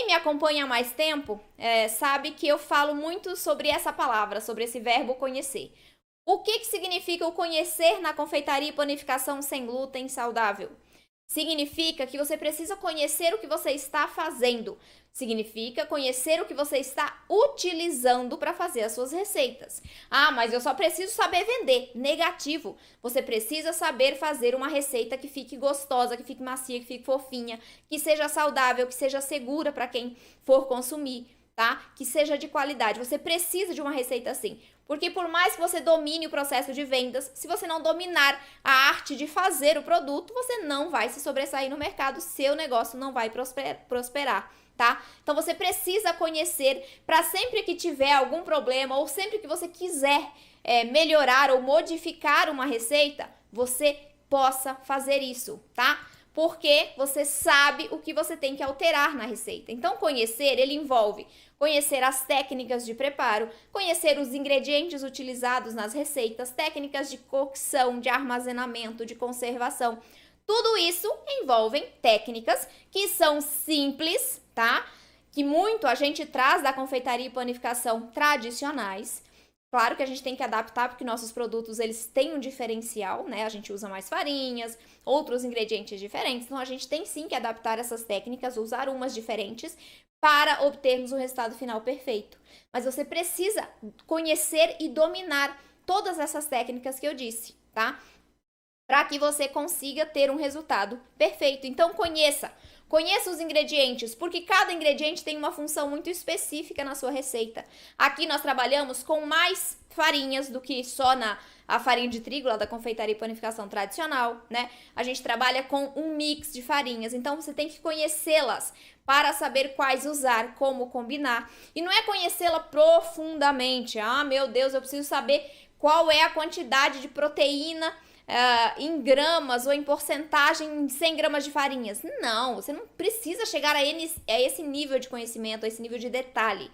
me acompanha há mais tempo sabe que eu falo muito sobre essa palavra, sobre esse verbo conhecer. O que significa o conhecer na confeitaria e panificação sem glúten saudável? Significa que você precisa conhecer o que você está fazendo. Significa conhecer o que você está utilizando para fazer as suas receitas. Ah, mas eu só preciso saber vender. Negativo. Você precisa saber fazer uma receita que fique gostosa, que fique macia, que fique fofinha, que seja saudável, que seja segura para quem for consumir, tá? Que seja de qualidade. Você precisa de uma receita assim. Porque por mais que você domine o processo de vendas, se você não dominar a arte de fazer o produto, você não vai se sobressair no mercado, seu negócio não vai prosperar, tá? Então você precisa conhecer para sempre que tiver algum problema ou sempre que você quiser melhorar ou modificar uma receita, você possa fazer isso, tá? Porque você sabe o que você tem que alterar na receita. Então, conhecer, ele envolve conhecer as técnicas de preparo, conhecer os ingredientes utilizados nas receitas, técnicas de cocção, de armazenamento, de conservação. Tudo isso envolve técnicas que são simples, tá? Que muito a gente traz da confeitaria e panificação tradicionais. Claro que a gente tem que adaptar porque nossos produtos eles têm um diferencial, né? A gente usa mais farinhas, outros ingredientes diferentes, então a gente tem sim que adaptar essas técnicas, usar umas diferentes para obtermos o resultado final perfeito. Mas você precisa conhecer e dominar todas essas técnicas que eu disse, tá? Para que você consiga ter um resultado perfeito. Então conheça os ingredientes, porque cada ingrediente tem uma função muito específica na sua receita. Aqui nós trabalhamos com mais farinhas do que só a farinha de trigo, lá da confeitaria e panificação tradicional, né? A gente trabalha com um mix de farinhas, então você tem que conhecê-las para saber quais usar, como combinar. E não é conhecê-la profundamente. Ah, meu Deus, eu preciso saber qual é a quantidade de proteína em gramas ou em porcentagem em 100 gramas de farinhas. Não, você não precisa chegar a esse nível de conhecimento, a esse nível de detalhe.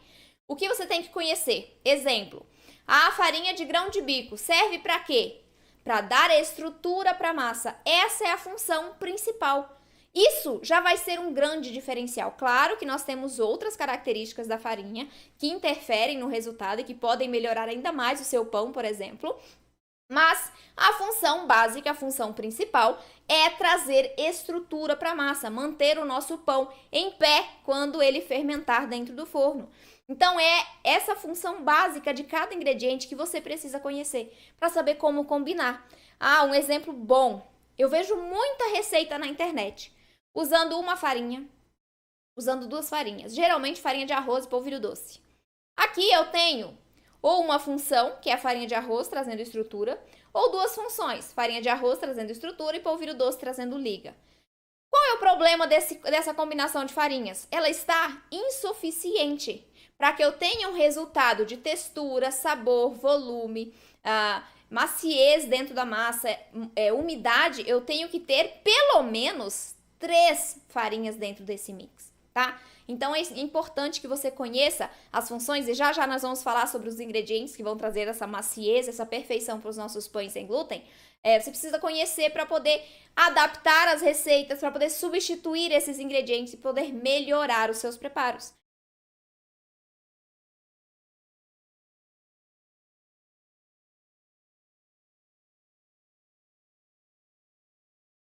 O que você tem que conhecer? Exemplo, a farinha de grão de bico serve para quê? Para dar estrutura para a massa. Essa é a função principal. Isso já vai ser um grande diferencial. Claro que nós temos outras características da farinha que interferem no resultado e que podem melhorar ainda mais o seu pão, por exemplo. Mas a função básica, a função principal é trazer estrutura para a massa, manter o nosso pão em pé quando ele fermentar dentro do forno. Então é essa função básica de cada ingrediente que você precisa conhecer para saber como combinar. Ah, um exemplo bom. Eu vejo muita receita na internet usando uma farinha, usando duas farinhas, geralmente farinha de arroz e polvilho doce. Aqui eu tenho ou uma função, que é a farinha de arroz trazendo estrutura, ou duas funções, farinha de arroz trazendo estrutura e polvilho doce trazendo liga. Qual é o problema dessa combinação de farinhas? Ela está insuficiente para que eu tenha um resultado de textura, sabor, volume, maciez dentro da massa, umidade. Eu tenho que ter pelo menos 3 farinhas dentro desse mix, tá? Então é importante que você conheça as funções e já nós vamos falar sobre os ingredientes que vão trazer essa maciez, essa perfeição para os nossos pães sem glúten. Você precisa conhecer para poder adaptar as receitas, para poder substituir esses ingredientes e poder melhorar os seus preparos.